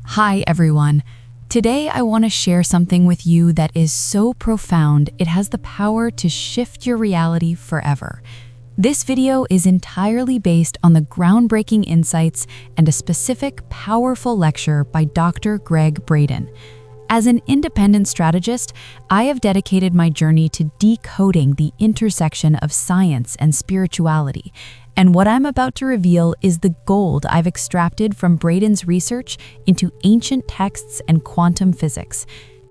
Hi, everyone. Today, I want to share something with you that is so profound, it has the power to shift your reality forever. This video is entirely based on the groundbreaking insights and a specific, powerful lecture by Dr. Gregg Braden. As an independent strategist, I have dedicated my journey to decoding the intersection of science and spirituality. And what I'm about to reveal is the gold I've extracted from Braden's research into ancient texts and quantum physics.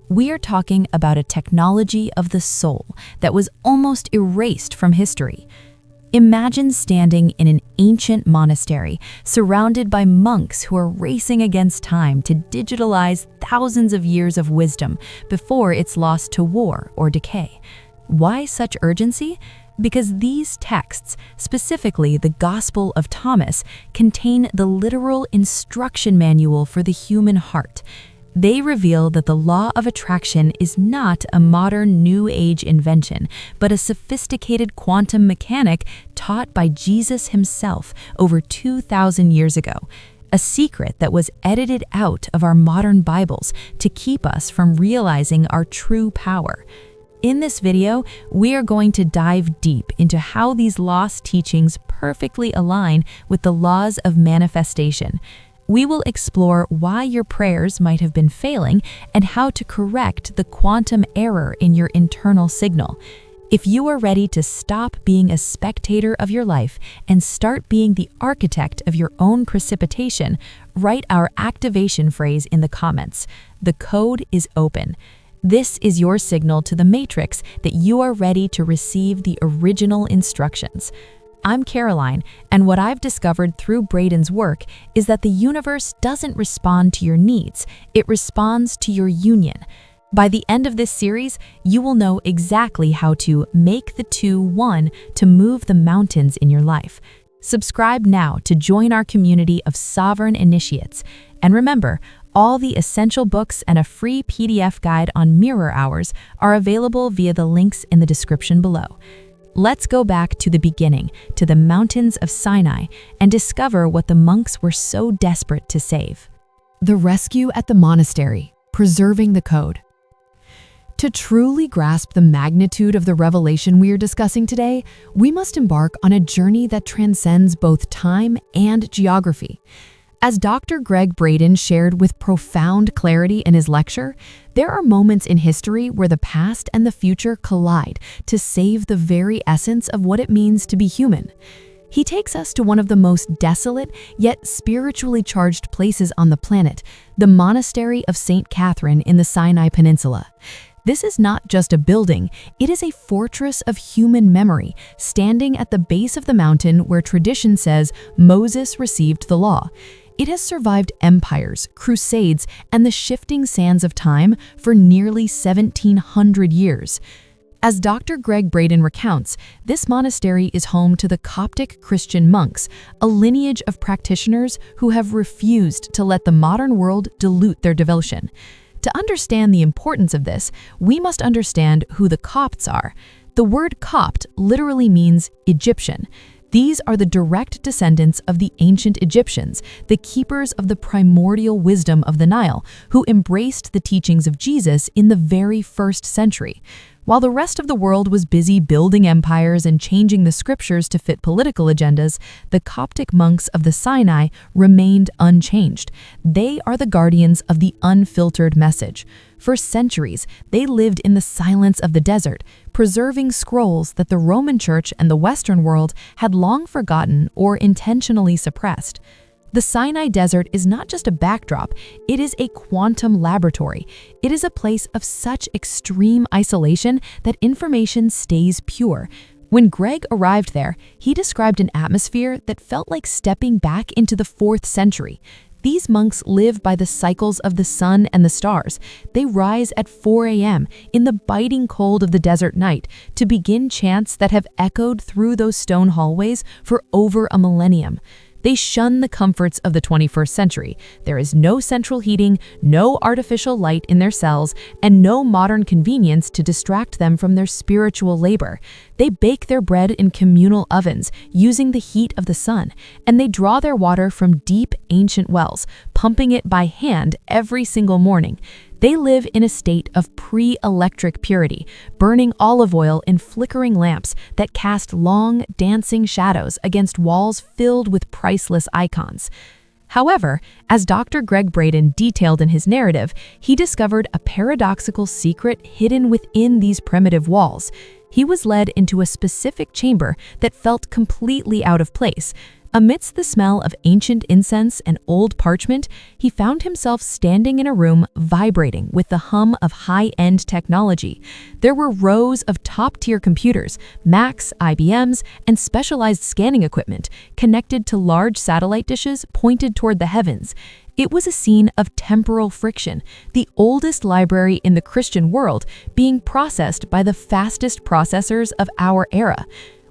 We are talking about a technology of the soul that was almost erased from history. Imagine standing in an ancient monastery, surrounded by monks who are racing against time to digitalize thousands of years of wisdom before it's lost to war or decay. Why such urgency? Because these texts, specifically the Gospel of Thomas, contain the literal instruction manual for the human heart. They reveal that the law of attraction is not a modern New Age invention, but a sophisticated quantum mechanic taught by Jesus himself over 2,000 years ago, a secret that was edited out of our modern Bibles to keep us from realizing our true power. In this video, we are going to dive deep into how these lost teachings perfectly align with the laws of manifestation. We will explore why your prayers might have been failing and how to correct the quantum error in your internal signal. If you are ready to stop being a spectator of your life and start being the architect of your own precipitation, write our activation phrase in the comments. The code is open. This is your signal to the matrix that you are ready to receive the original instructions. I'm Caroline, and what I've discovered through Braden's work is that the universe doesn't respond to your needs, it responds to your union. By the end of this series, you will know exactly how to make the two one to move the mountains in your life. Subscribe now to join our community of sovereign initiates. And remember, all the essential books and a free PDF guide on mirror hours are available via the links in the description below. Let's go back to the beginning, to the mountains of Sinai, and discover what the monks were so desperate to save. The rescue at the monastery, preserving the code. To truly grasp the magnitude of the revelation we are discussing today, we must embark on a journey that transcends both time and geography. As Dr. Gregg Braden shared with profound clarity in his lecture, there are moments in history where the past and the future collide to save the very essence of what it means to be human. He takes us to one of the most desolate yet spiritually charged places on the planet, the monastery of St. Catherine in the Sinai Peninsula. This is not just a building, it is a fortress of human memory, standing at the base of the mountain where tradition says Moses received the law. It has survived empires, crusades, and the shifting sands of time for nearly 1,700 years. As Dr. Gregg Braden recounts, this monastery is home to the Coptic Christian monks, a lineage of practitioners who have refused to let the modern world dilute their devotion. To understand the importance of this, we must understand who the Copts are. The word Copt literally means Egyptian. These are the direct descendants of the ancient Egyptians, the keepers of the primordial wisdom of the Nile, who embraced the teachings of Jesus in the very first century. While the rest of the world was busy building empires and changing the scriptures to fit political agendas, the Coptic monks of the Sinai remained unchanged. They are the guardians of the unfiltered message. For centuries, they lived in the silence of the desert, preserving scrolls that the Roman Church and the Western world had long forgotten or intentionally suppressed. The Sinai Desert is not just a backdrop, it is a quantum laboratory. It is a place of such extreme isolation that information stays pure. When Gregg arrived there, he described an atmosphere that felt like stepping back into the 4th century. These monks live by the cycles of the sun and the stars. They rise at 4 a.m. in the biting cold of the desert night to begin chants that have echoed through those stone hallways for over a millennium. They shun the comforts of the 21st century. There is no central heating, no artificial light in their cells, and no modern convenience to distract them from their spiritual labor. They bake their bread in communal ovens, using the heat of the sun, and they draw their water from deep, ancient wells, pumping it by hand every single morning. They live in a state of pre-electric purity, burning olive oil in flickering lamps that cast long, dancing shadows against walls filled with priceless icons. However, as Dr. Gregg Braden detailed in his narrative, he discovered a paradoxical secret hidden within these primitive walls. He was led into a specific chamber that felt completely out of place. Amidst the smell of ancient incense and old parchment, he found himself standing in a room vibrating with the hum of high-end technology. There were rows of top-tier computers, Macs, IBMs, and specialized scanning equipment connected to large satellite dishes pointed toward the heavens. It was a scene of temporal friction, the oldest library in the Christian world being processed by the fastest processors of our era.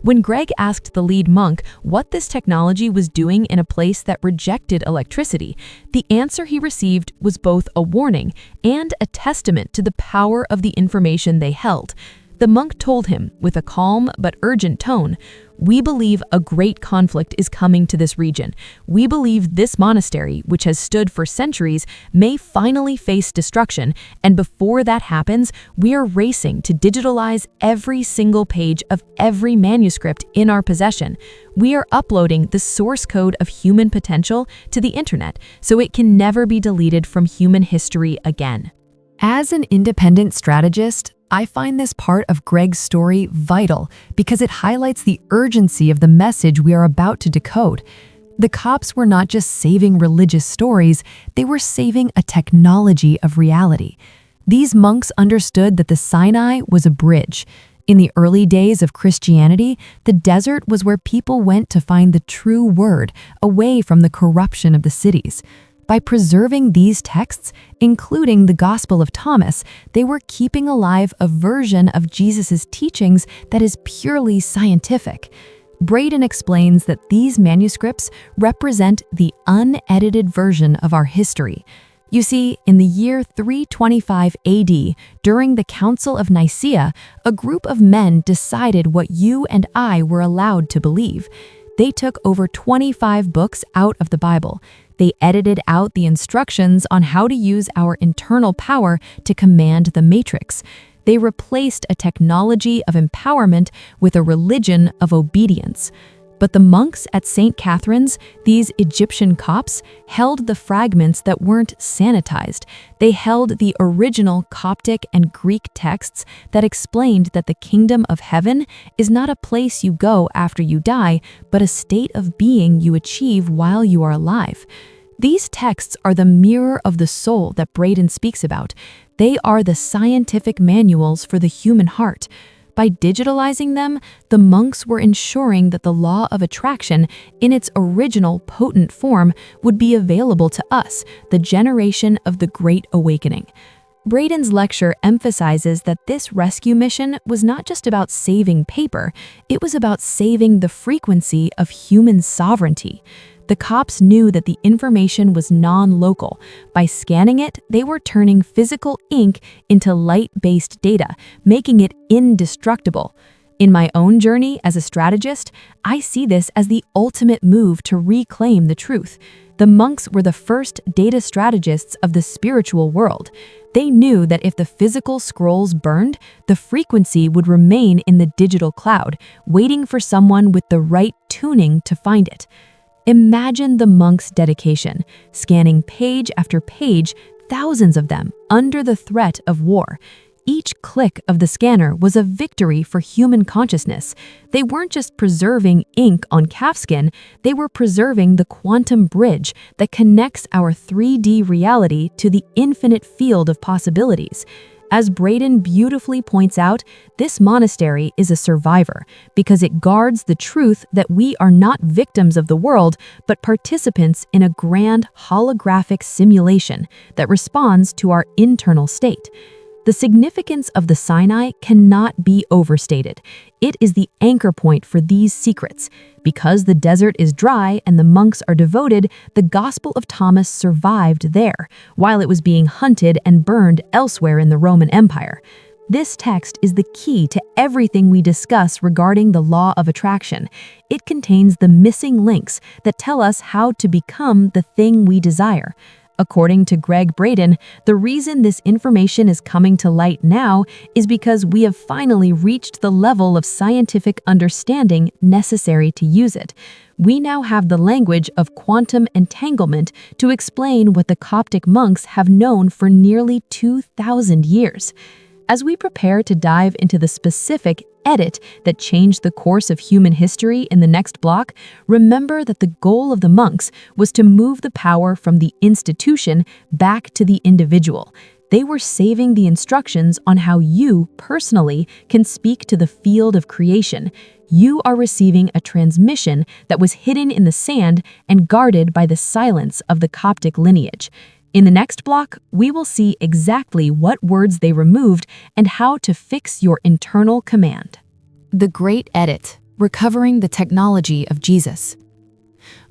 When Gregg asked the lead monk what this technology was doing in a place that rejected electricity, the answer he received was both a warning and a testament to the power of the information they held. The monk told him, with a calm but urgent tone, "We believe a great conflict is coming to this region. We believe this monastery, which has stood for centuries, may finally face destruction, and before that happens, we are racing to digitalize every single page of every manuscript in our possession. We are uploading the source code of human potential to the internet so it can never be deleted from human history again." As an independent strategist, I find this part of Gregg's story vital because it highlights the urgency of the message we are about to decode. The Copts were not just saving religious stories, they were saving a technology of reality. These monks understood that the Sinai was a bridge. In the early days of Christianity, the desert was where people went to find the true word, away from the corruption of the cities. By preserving these texts, including the Gospel of Thomas, they were keeping alive a version of Jesus' teachings that is purely scientific. Braden explains that these manuscripts represent the unedited version of our history. You see, in the year 325 AD, during the Council of Nicaea, a group of men decided what you and I were allowed to believe. They took over 25 books out of the Bible. They edited out the instructions on how to use our internal power to command the matrix. They replaced a technology of empowerment with a religion of obedience. But the monks at St. Catherine's, these Egyptian Copts, held the fragments that weren't sanitized. They held the original Coptic and Greek texts that explained that the kingdom of heaven is not a place you go after you die, but a state of being you achieve while you are alive. These texts are the mirror of the soul that Braden speaks about. They are the scientific manuals for the human heart. By digitalizing them, the monks were ensuring that the law of attraction, in its original potent form, would be available to us, the generation of the Great Awakening. Braden's lecture emphasizes that this rescue mission was not just about saving paper, it was about saving the frequency of human sovereignty. The Copts knew that the information was non-local. By scanning it, they were turning physical ink into light-based data, making it indestructible. In my own journey as a strategist, I see this as the ultimate move to reclaim the truth. The monks were the first data strategists of the spiritual world. They knew that if the physical scrolls burned, the frequency would remain in the digital cloud, waiting for someone with the right tuning to find it. Imagine the monks' dedication, scanning page after page, thousands of them, under the threat of war. Each click of the scanner was a victory for human consciousness. They weren't just preserving ink on calfskin, they were preserving the quantum bridge that connects our 3D reality to the infinite field of possibilities. As Braden beautifully points out, this monastery is a survivor because it guards the truth that we are not victims of the world, but participants in a grand holographic simulation that responds to our internal state. The significance of the Sinai cannot be overstated. It is the anchor point for these secrets. Because the desert is dry and the monks are devoted, the Gospel of Thomas survived there, while it was being hunted and burned elsewhere in the Roman Empire. This text is the key to everything we discuss regarding the law of attraction. It contains the missing links that tell us how to become the thing we desire. According to Gregg Braden, the reason this information is coming to light now is because we have finally reached the level of scientific understanding necessary to use it. We now have the language of quantum entanglement to explain what the Coptic monks have known for nearly 2,000 years. As we prepare to dive into the specific edit that changed the course of human history in the next block, remember that the goal of the monks was to move the power from the institution back to the individual. They were saving the instructions on how you, personally, can speak to the field of creation. You are receiving a transmission that was hidden in the sand and guarded by the silence of the Coptic lineage. In the next block, we will see exactly what words they removed and how to fix your internal command. The Great Edit, recovering the technology of Jesus.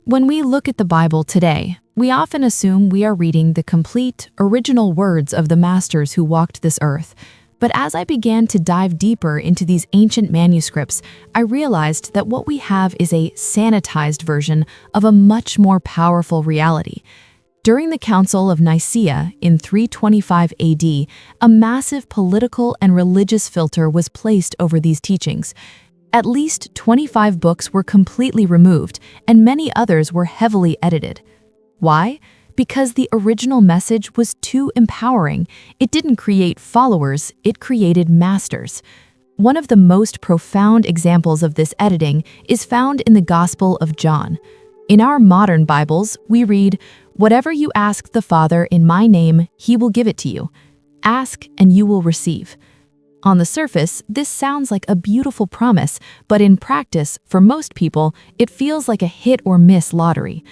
When we look at the Bible today, we often assume we are reading the complete, original words of the masters who walked this earth. But as I began to dive deeper into these ancient manuscripts, I realized that what we have is a sanitized version of a much more powerful reality. During the Council of Nicaea in 325 AD, a massive political and religious filter was placed over these teachings. At least 25 books were completely removed, and many others were heavily edited. Why? Because the original message was too empowering. It didn't create followers, it created masters. One of the most profound examples of this editing is found in the Gospel of John. In our modern Bibles, we read, "Whatever you ask the Father in my name, he will give it to you. Ask and you will receive." On the surface, this sounds like a beautiful promise, but in practice, for most people, it feels like a hit or miss lottery.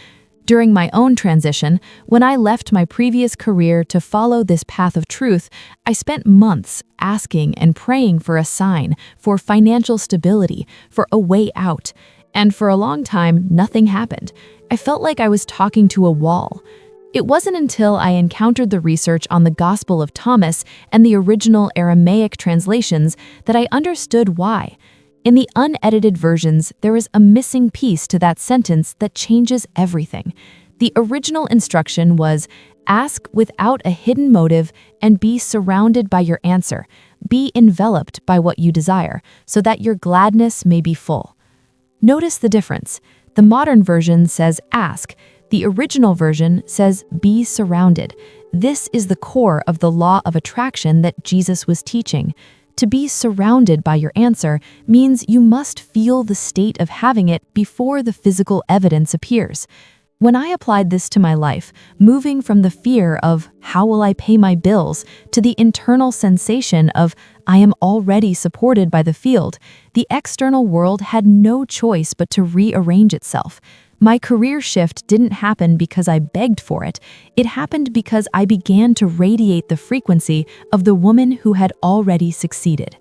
During my own transition, when I left my previous career to follow this path of truth, I spent months asking and praying for a sign, for financial stability, for a way out. And for a long time, nothing happened. I felt like I was talking to a wall. It wasn't until I encountered the research on the Gospel of Thomas and the original Aramaic translations that I understood why. In the unedited versions, there is a missing piece to that sentence that changes everything. The original instruction was, "Ask without a hidden motive and be surrounded by your answer. Be enveloped by what you desire, so that your gladness may be full." Notice the difference. The modern version says ask. The original version says be surrounded. This is the core of the law of attraction that Jesus was teaching. To be surrounded by your answer means you must feel the state of having it before the physical evidence appears. When I applied this to my life, moving from the fear of how will I pay my bills to the internal sensation of I am already supported by the field, the external world had no choice but to rearrange itself. My career shift didn't happen because I begged for it. It happened because I began to radiate the frequency of the woman who had already succeeded.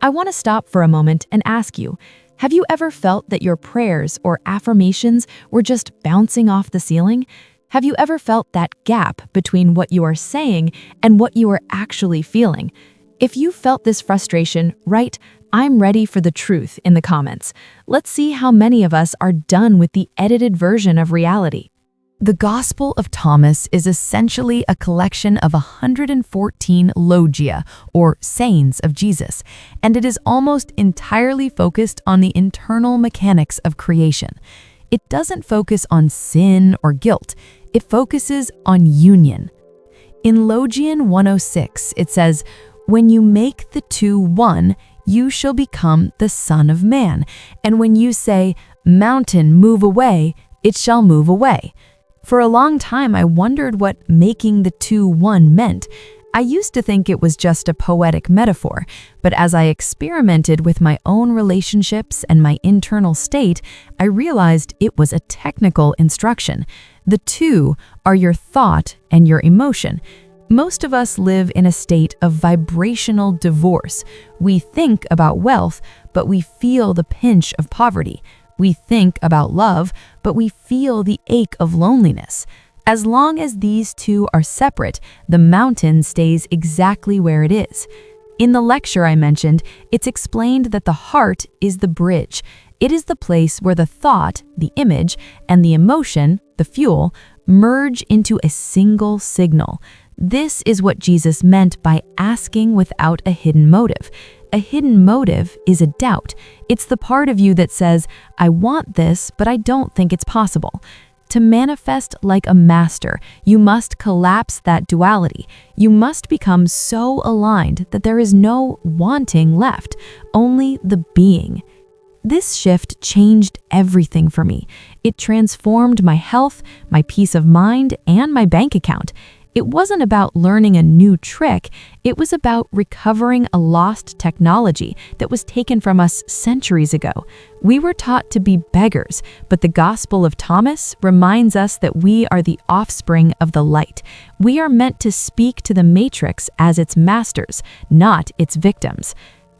I want to stop for a moment and ask you, have you ever felt that your prayers or affirmations were just bouncing off the ceiling? Have you ever felt that gap between what you are saying and what you are actually feeling? If you felt this frustration, write, "I'm ready for the truth" in the comments. Let's see how many of us are done with the edited version of reality. The Gospel of Thomas is essentially a collection of 114 logia, or sayings of Jesus, and it is almost entirely focused on the internal mechanics of creation. It doesn't focus on sin or guilt, it focuses on union. In Logian 106, it says, "When you make the two one, you shall become the Son of Man, and when you say, 'Mountain, move away,' it shall move away." For a long time, I wondered what making the two one meant. I used to think it was just a poetic metaphor, but as I experimented with my own relationships and my internal state, I realized it was a technical instruction. The two are your thought and your emotion. Most of us live in a state of vibrational divorce. We think about wealth, but we feel the pinch of poverty. We think about love, but we feel the ache of loneliness. As long as these two are separate, the mountain stays exactly where it is. In the lecture I mentioned, it's explained that the heart is the bridge. It is the place where the thought, the image, and the emotion, the fuel, merge into a single signal. This is what Jesus meant by asking without a hidden motive. A hidden motive is a doubt. It's the part of you that says, I want this, but I don't think it's possible. To manifest like a master, you must collapse that duality. You must become so aligned that there is no wanting left, only the being. This shift changed everything for me. It transformed my health, my peace of mind, and my bank account. It wasn't about learning a new trick, it was about recovering a lost technology that was taken from us centuries ago. We were taught to be beggars, but the Gospel of Thomas reminds us that we are the offspring of the light. We are meant to speak to the matrix as its masters, not its victims.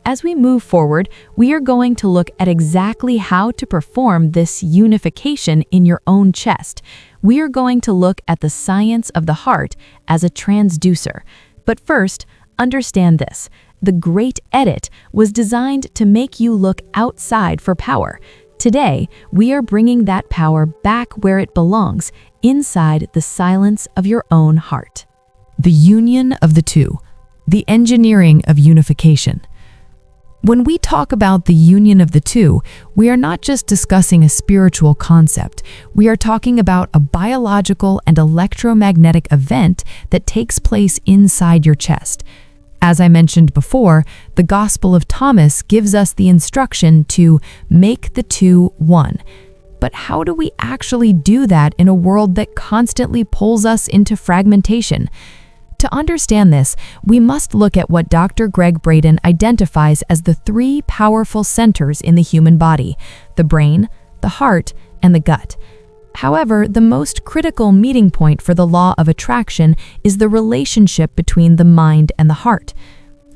As we move forward, we are going to look at exactly how to perform this unification in your own chest. We are going to look at the science of the heart as a transducer. But first, understand this. The Great Edit was designed to make you look outside for power. Today, we are bringing that power back where it belongs, inside the silence of your own heart. The union of the two, the engineering of unification. When we talk about the union of the two, we are not just discussing a spiritual concept. We are talking about a biological and electromagnetic event that takes place inside your chest. As I mentioned before, the Gospel of Thomas gives us the instruction to make the two one. But how do we actually do that in a world that constantly pulls us into fragmentation? To understand this, we must look at what Dr. Gregg Braden identifies as the three powerful centers in the human body: the brain, the heart, and the gut. However, the most critical meeting point for the law of attraction is the relationship between the mind and the heart.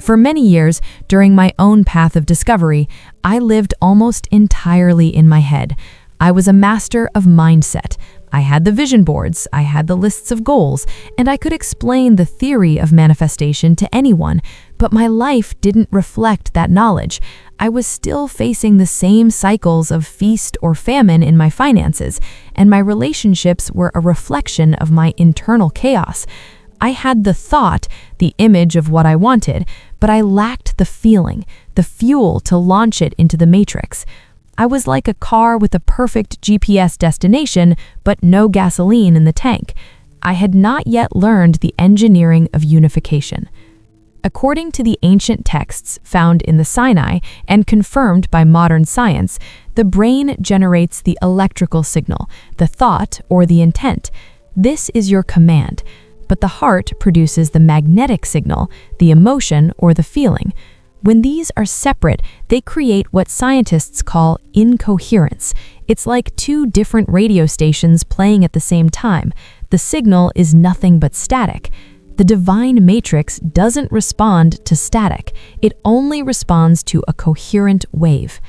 For many years, during my own path of discovery, I lived almost entirely in my head. I was a master of mindset. I had the vision boards, I had the lists of goals, and I could explain the theory of manifestation to anyone, but my life didn't reflect that knowledge. I was still facing the same cycles of feast or famine in my finances, and my relationships were a reflection of my internal chaos. I had the thought, the image of what I wanted, but I lacked the feeling, the fuel to launch it into the matrix. I was like a car with a perfect GPS destination, but no gasoline in the tank. I had not yet learned the engineering of unification. According to the ancient texts found in the Sinai and confirmed by modern science, the brain generates the electrical signal, the thought or the intent. This is your command, but the heart produces the magnetic signal, the emotion or the feeling. When these are separate, they create what scientists call incoherence. It's like two different radio stations playing at the same time. The signal is nothing but static. The divine matrix doesn't respond to static. It only responds to a coherent wave.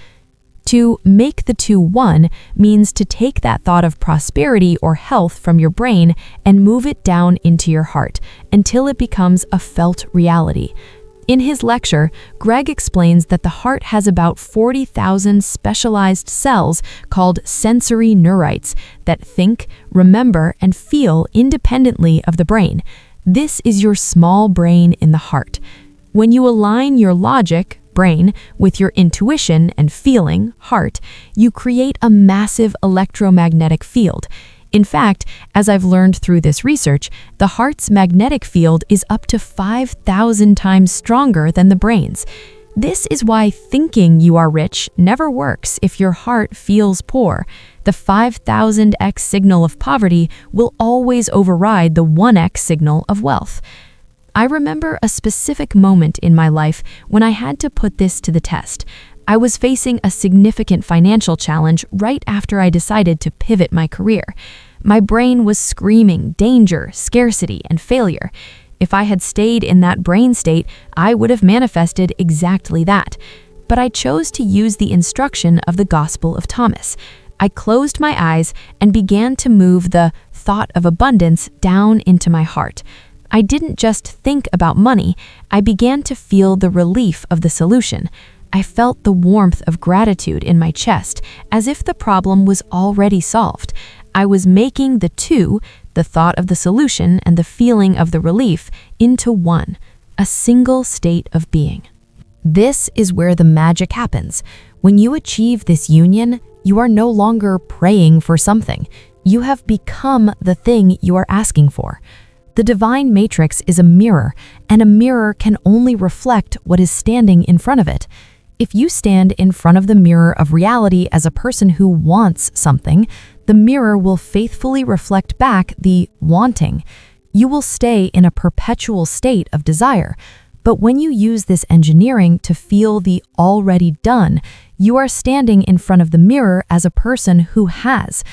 To make the two one means to take that thought of prosperity or health from your brain and move it down into your heart until it becomes a felt reality. In his lecture, Gregg explains that the heart has about 40,000 specialized cells called sensory neurites that think, remember, and feel independently of the brain. This is your small brain in the heart. When you align your logic, brain, with your intuition and feeling, heart, you create a massive electromagnetic field. In fact, as I've learned through this research, the heart's magnetic field is up to 5,000 times stronger than the brain's. This is why thinking you are rich never works if your heart feels poor. The 5,000x signal of poverty will always override the 1x signal of wealth. I remember a specific moment in my life when I had to put this to the test. I was facing a significant financial challenge right after I decided to pivot my career. My brain was screaming danger, scarcity, and failure. If I had stayed in that brain state, I would have manifested exactly that. But I chose to use the instruction of the Gospel of Thomas. I closed my eyes and began to move the thought of abundance down into my heart. I didn't just think about money, I began to feel the relief of the solution. I felt the warmth of gratitude in my chest, as if the problem was already solved. I was making the two, the thought of the solution and the feeling of the relief, into one, a single state of being. This is where the magic happens. When you achieve this union, you are no longer praying for something. You have become the thing you are asking for. The divine matrix is a mirror, and a mirror can only reflect what is standing in front of it. If you stand in front of the mirror of reality as a person who wants something, the mirror will faithfully reflect back the wanting. You will stay in a perpetual state of desire. But when you use this engineering to feel the already done, you are standing in front of the mirror as a person who has.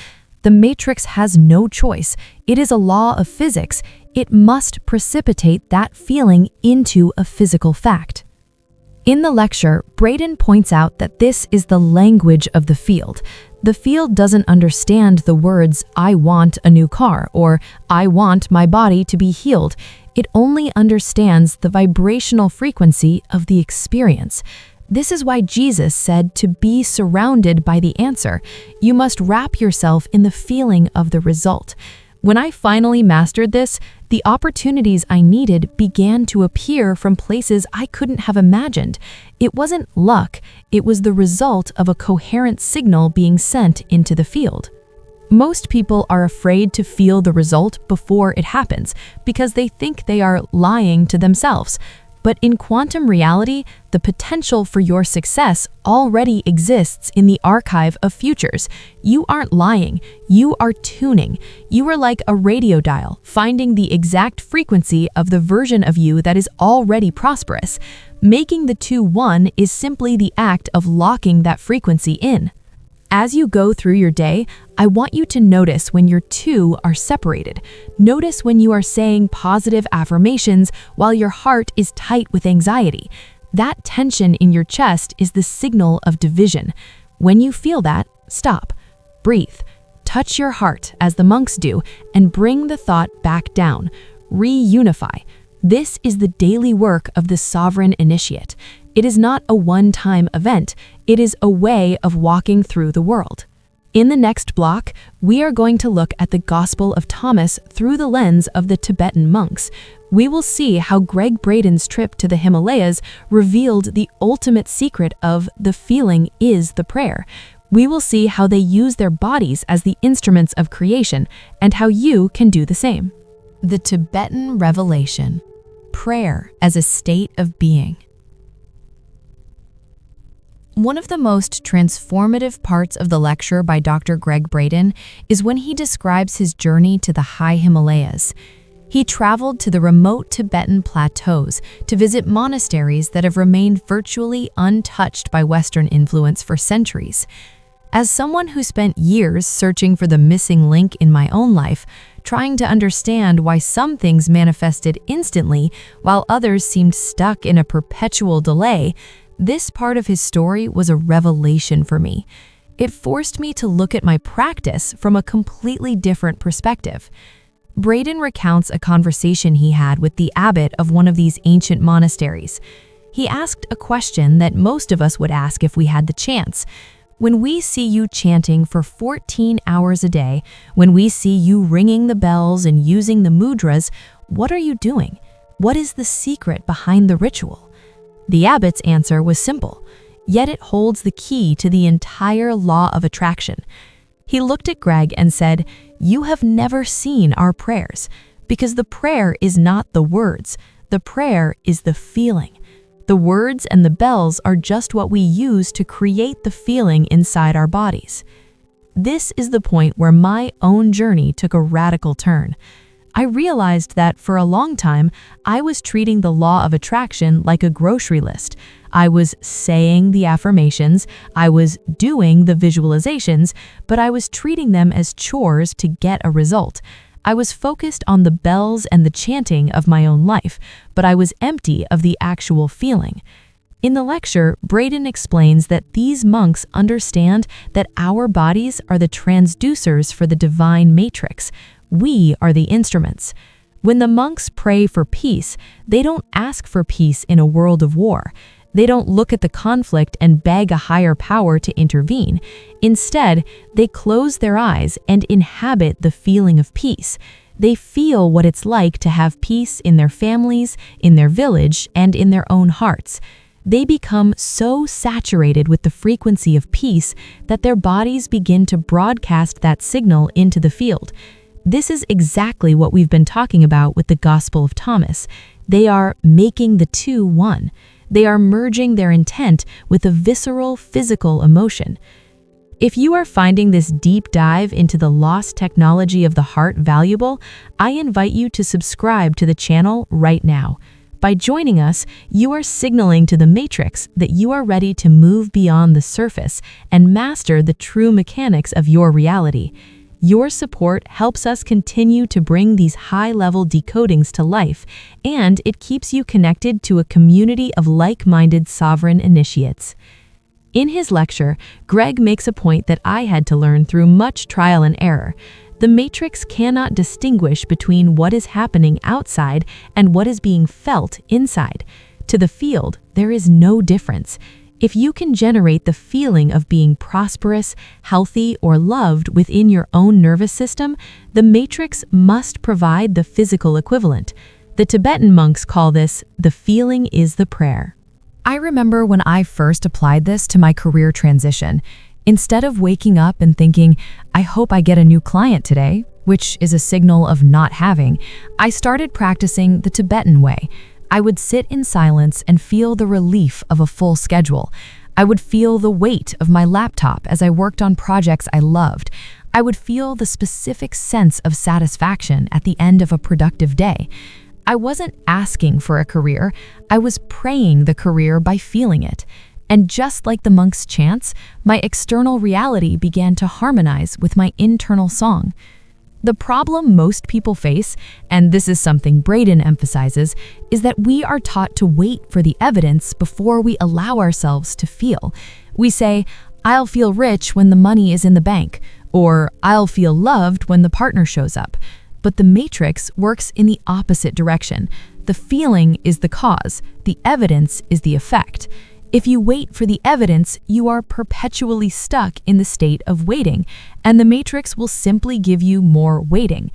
The matrix has no choice. It is a law of physics. It must precipitate that feeling into a physical fact. In the lecture, Braden points out that this is the language of the field. The field doesn't understand the words, "I want a new car," or "I want my body to be healed." It only understands the vibrational frequency of the experience. This is why Jesus said to be surrounded by the answer. You must wrap yourself in the feeling of the result. When I finally mastered this, the opportunities I needed began to appear from places I couldn't have imagined. It wasn't luck, it was the result of a coherent signal being sent into the field. Most people are afraid to feel the result before it happens because they think they are lying to themselves. But in quantum reality, the potential for your success already exists in the archive of futures. You aren't lying, you are tuning. You are like a radio dial, finding the exact frequency of the version of you that is already prosperous. Making the two one is simply the act of locking that frequency in. As you go through your day, I want you to notice when your two are separated. Notice when you are saying positive affirmations while your heart is tight with anxiety. That tension in your chest is the signal of division. When you feel that, stop, breathe, touch your heart as the monks do, and bring the thought back down. Reunify. This is the daily work of the sovereign initiate. It is not a one-time event, it is a way of walking through the world. In the next block, we are going to look at the Gospel of Thomas through the lens of the Tibetan monks. We will see how Gregg Braden's trip to the Himalayas revealed the ultimate secret of the feeling is the prayer. We will see how they use their bodies as the instruments of creation and how you can do the same. The Tibetan Revelation. Prayer as a state of being. One of the most transformative parts of the lecture by Dr. Gregg Braden is when he describes his journey to the high Himalayas. He traveled to the remote Tibetan plateaus to visit monasteries that have remained virtually untouched by Western influence for centuries. As someone who spent years searching for the missing link in my own life, trying to understand why some things manifested instantly while others seemed stuck in a perpetual delay, this part of his story was a revelation for me. It forced me to look at my practice from a completely different perspective. Braden recounts a conversation he had with the abbot of one of these ancient monasteries. He asked a question that most of us would ask if we had the chance. When we see you chanting for 14 hours a day, when we see you ringing the bells and using the mudras, what are you doing? What is the secret behind the ritual? The abbot's answer was simple, yet it holds the key to the entire law of attraction. He looked at Gregg and said, "You have never seen our prayers, because the prayer is not the words, the prayer is the feeling. The words and the bells are just what we use to create the feeling inside our bodies." This is the point where my own journey took a radical turn. I realized that for a long time, I was treating the law of attraction like a grocery list. I was saying the affirmations, I was doing the visualizations, but I was treating them as chores to get a result. I was focused on the bells and the chanting of my own life, but I was empty of the actual feeling. In the lecture, Braden explains that these monks understand that our bodies are the transducers for the divine matrix. We are the instruments. When the monks pray for peace, they don't ask for peace in a world of war. They don't look at the conflict and beg a higher power to intervene. Instead, they close their eyes and inhabit the feeling of peace. They feel what it's like to have peace in their families, in their village, and in their own hearts. They become so saturated with the frequency of peace that their bodies begin to broadcast that signal into the field. This is exactly what we've been talking about with the Gospel of Thomas. They are making the two one. They are merging their intent with a visceral, physical emotion. If you are finding this deep dive into the lost technology of the heart valuable, I invite you to subscribe to the channel right now. By joining us, you are signaling to the matrix that you are ready to move beyond the surface and master the true mechanics of your reality. Your support helps us continue to bring these high-level decodings to life, and it keeps you connected to a community of like-minded sovereign initiates. In his lecture, Gregg makes a point that I had to learn through much trial and error. The matrix cannot distinguish between what is happening outside and what is being felt inside. To the field, there is no difference. If you can generate the feeling of being prosperous, healthy, or loved within your own nervous system, the matrix must provide the physical equivalent. The Tibetan monks call this, "the feeling is the prayer." I remember when I first applied this to my career transition. Instead of waking up and thinking, I hope I get a new client today, which is a signal of not having, I started practicing the Tibetan way. I would sit in silence and feel the relief of a full schedule. I would feel the weight of my laptop as I worked on projects I loved. I would feel the specific sense of satisfaction at the end of a productive day. I wasn't asking for a career, I was praying the career by feeling it. And just like the monk's chants, my external reality began to harmonize with my internal song. The problem most people face, and this is something Braden emphasizes, is that we are taught to wait for the evidence before we allow ourselves to feel. We say, I'll feel rich when the money is in the bank, or I'll feel loved when the partner shows up. But the matrix works in the opposite direction. The feeling is the cause, the evidence is the effect. If you wait for the evidence, you are perpetually stuck in the state of waiting, and the matrix will simply give you more waiting.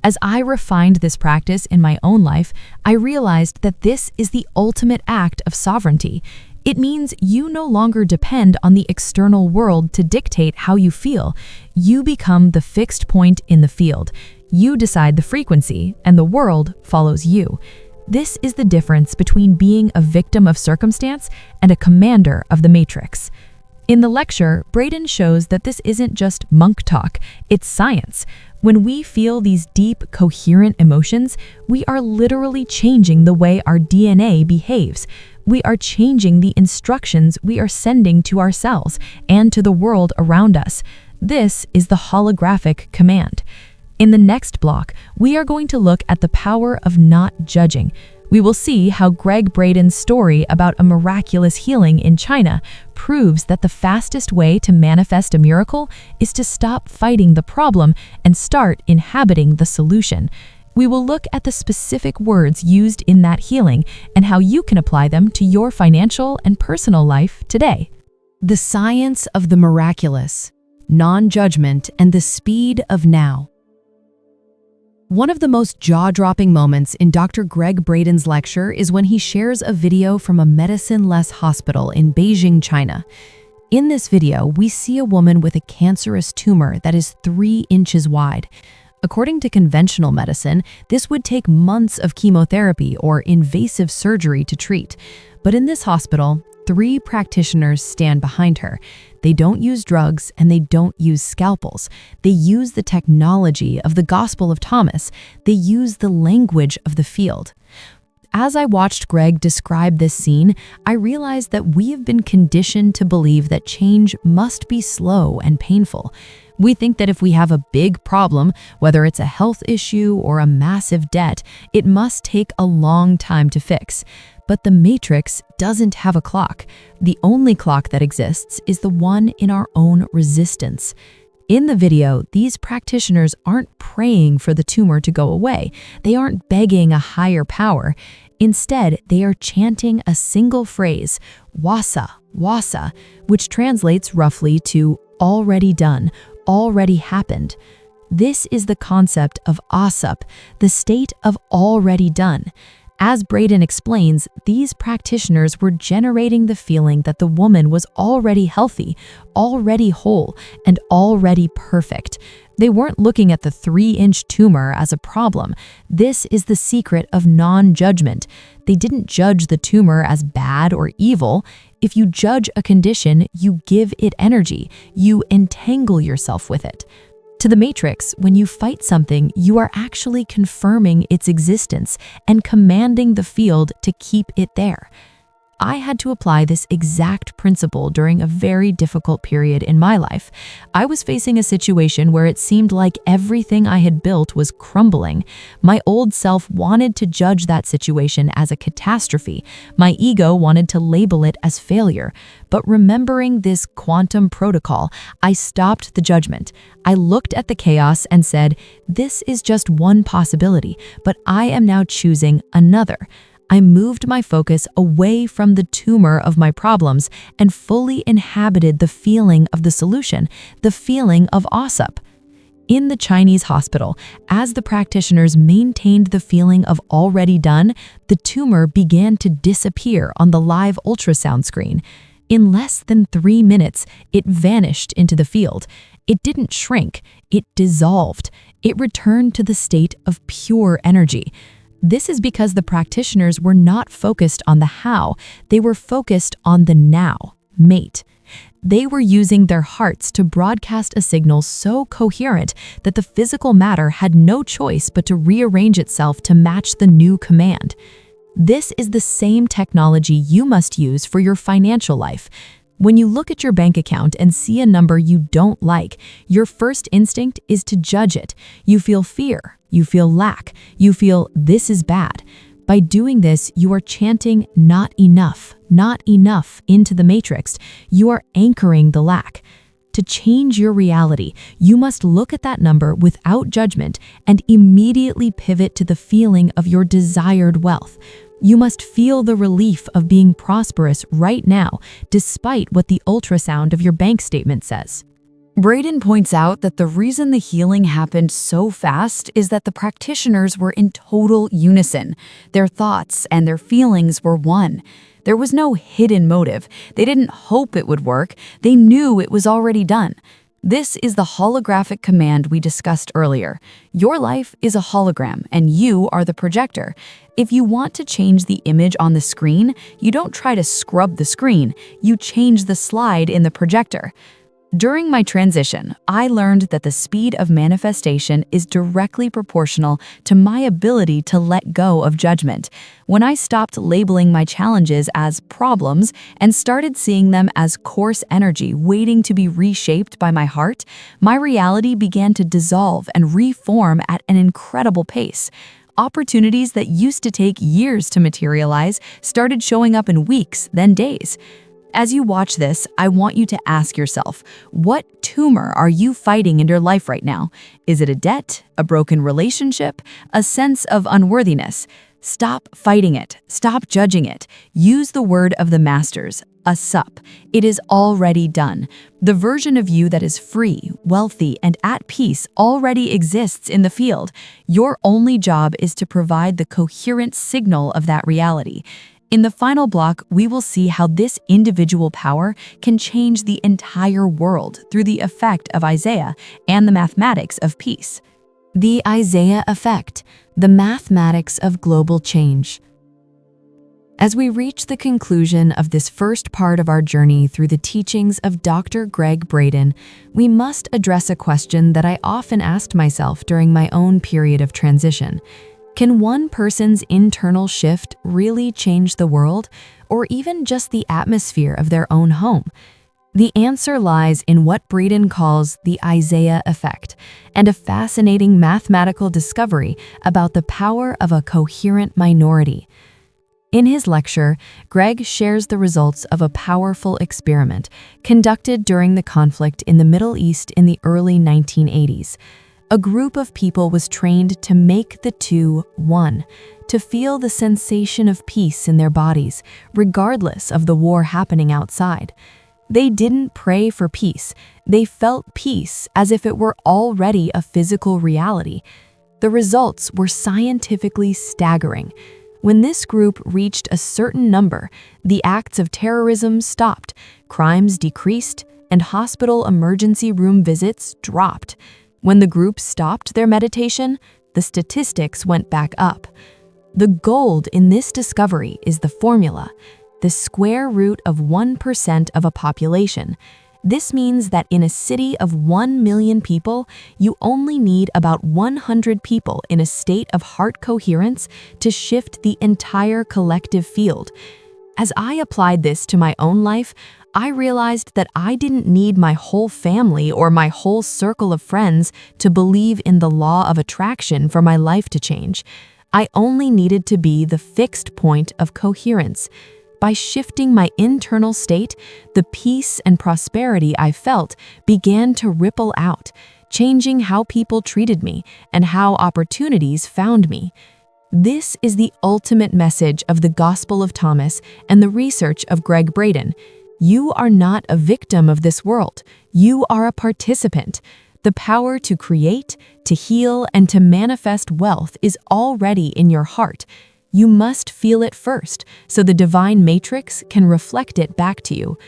As I refined this practice in my own life, I realized that this is the ultimate act of sovereignty. It means you no longer depend on the external world to dictate how you feel. You become the fixed point in the field. You decide the frequency, and the world follows you. This is the difference between being a victim of circumstance and a commander of the matrix. In the lecture, Braden shows that this isn't just monk talk, it's science. When we feel these deep, coherent emotions, we are literally changing the way our DNA behaves. We are changing the instructions we are sending to ourselves and to the world around us. This is the holographic command. In the next block, we are going to look at the power of not judging. We will see how Gregg Braden's story about a miraculous healing in China proves that the fastest way to manifest a miracle is to stop fighting the problem and start inhabiting the solution. We will look at the specific words used in that healing and how you can apply them to your financial and personal life today. The science of the miraculous, non-judgment, and the speed of now. One of the most jaw-dropping moments in Dr. Gregg Braden's lecture is when he shares a video from a medicine-less hospital in Beijing, China. In this video, we see a woman with a cancerous tumor that is 3 inches wide. According to conventional medicine, this would take months of chemotherapy or invasive surgery to treat. But in this hospital, 3 practitioners stand behind her. They don't use drugs and they don't use scalpels. They use the technology of the Gospel of Thomas. They use the language of the field. As I watched Gregg describe this scene, I realized that we have been conditioned to believe that change must be slow and painful. We think that if we have a big problem, whether it's a health issue or a massive debt, it must take a long time to fix. But the Matrix doesn't have a clock. The only clock that exists is the one in our own resistance. In the video, these practitioners aren't praying for the tumor to go away. They aren't begging a higher power. Instead, they are chanting a single phrase, wasa, wasa, which translates roughly to already done, already happened. This is the concept of Assup, the state of already done. As Braden explains, these practitioners were generating the feeling that the woman was already healthy, already whole, and already perfect. They weren't looking at the 3-inch tumor as a problem. This is the secret of non-judgment. They didn't judge the tumor as bad or evil. If you judge a condition, you give it energy. You entangle yourself with it. To the Matrix, when you fight something, you are actually confirming its existence and commanding the field to keep it there. I had to apply this exact principle during a very difficult period in my life. I was facing a situation where it seemed like everything I had built was crumbling. My old self wanted to judge that situation as a catastrophe. My ego wanted to label it as failure. But remembering this quantum protocol, I stopped the judgment. I looked at the chaos and said, this is just one possibility, but I am now choosing another. I moved my focus away from the tumor of my problems and fully inhabited the feeling of the solution, the feeling of Assup. In the Chinese hospital, as the practitioners maintained the feeling of already done, the tumor began to disappear on the live ultrasound screen. In less than 3 minutes, it vanished into the field. It didn't shrink, it dissolved. It returned to the state of pure energy. This is because the practitioners were not focused on the how, they were focused on the now, mate. They were using their hearts to broadcast a signal so coherent that the physical matter had no choice but to rearrange itself to match the new command. This is the same technology you must use for your financial life. When you look at your bank account and see a number you don't like, your first instinct is to judge it. You feel fear, you feel lack, you feel this is bad. By doing this, you are chanting not enough into the matrix. You are anchoring the lack. To change your reality, you must look at that number without judgment and immediately pivot to the feeling of your desired wealth. You must feel the relief of being prosperous right now, despite what the ultrasound of your bank statement says. Braden points out that the reason the healing happened so fast is that the practitioners were in total unison. Their thoughts and their feelings were one. There was no hidden motive. They didn't hope it would work. They knew it was already done. This is the holographic command we discussed earlier. Your life is a hologram, and you are the projector. If you want to change the image on the screen, you don't try to scrub the screen. You change the slide in the projector. During my transition, I learned that the speed of manifestation is directly proportional to my ability to let go of judgment. When I stopped labeling my challenges as problems and started seeing them as coarse energy waiting to be reshaped by my heart, my reality began to dissolve and reform at an incredible pace. Opportunities that used to take years to materialize started showing up in weeks, then days. As you watch this, I want you to ask yourself, what tumor are you fighting in your life right now? Is it a debt, a broken relationship, a sense of unworthiness? Stop fighting it. Stop judging it. Use the word of the masters, Assup. It is already done. The version of you that is free, wealthy, and at peace already exists in the field. Your only job is to provide the coherent signal of that reality. In the final block, we will see how this individual power can change the entire world through the effect of Isaiah and the mathematics of peace. The Isaiah effect, the mathematics of global change. As we reach the conclusion of this first part of our journey through the teachings of Dr. Gregg Braden, we must address a question that I often asked myself during my own period of transition. Can one person's internal shift really change the world, or even just the atmosphere of their own home? The answer lies in what Braden calls the Isaiah effect, and a fascinating mathematical discovery about the power of a coherent minority. In his lecture, Gregg shares the results of a powerful experiment conducted during the conflict in the Middle East in the early 1980s. A group of people was trained to make the two one, to feel the sensation of peace in their bodies, regardless of the war happening outside. They didn't pray for peace. They felt peace as if it were already a physical reality. The results were scientifically staggering. When this group reached a certain number, the acts of terrorism stopped, crimes decreased, and hospital emergency room visits dropped. When the group stopped their meditation, the statistics went back up. The gold in this discovery is the formula, the square root of 1% of a population. This means that in a city of 1 million people, you only need about 100 people in a state of heart coherence to shift the entire collective field. As I applied this to my own life, I realized that I didn't need my whole family or my whole circle of friends to believe in the law of attraction for my life to change. I only needed to be the fixed point of coherence. By shifting my internal state, the peace and prosperity I felt began to ripple out, changing how people treated me and how opportunities found me. This is the ultimate message of the Gospel of Thomas and the research of Gregg Braden. You are not a victim of this world. You are a participant. The power to create, to heal, and to manifest wealth is already in your heart. You must feel it first, so the divine matrix can reflect it back to you.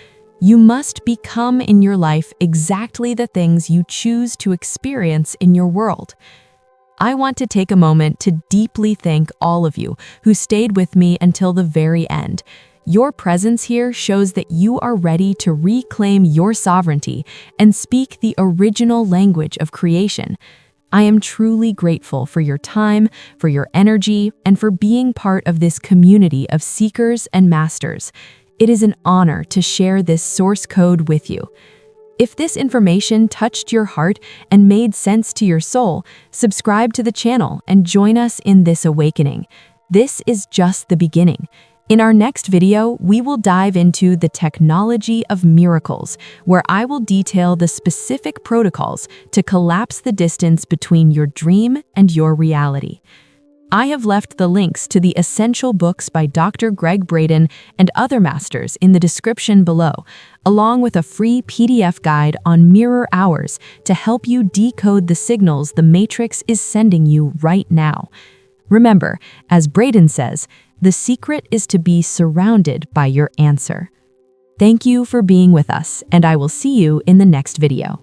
You must become in your life exactly the things you choose to experience in your world. I want to take a moment to deeply thank all of you who stayed with me until the very end. Your presence here shows that you are ready to reclaim your sovereignty and speak the original language of creation. I am truly grateful for your time, for your energy, and for being part of this community of seekers and masters. It is an honor to share this source code with you. If this information touched your heart and made sense to your soul, subscribe to the channel and join us in this awakening. This is just the beginning. In our next video, we will dive into the technology of miracles, where I will detail the specific protocols to collapse the distance between your dream and your reality. I have left the links to the essential books by Dr. Gregg Braden and other masters in the description below, along with a free PDF guide on mirror hours to help you decode the signals the Matrix is sending you right now. Remember, as Braden says, the secret is to be surrounded by your answer. Thank you for being with us, and I will see you in the next video.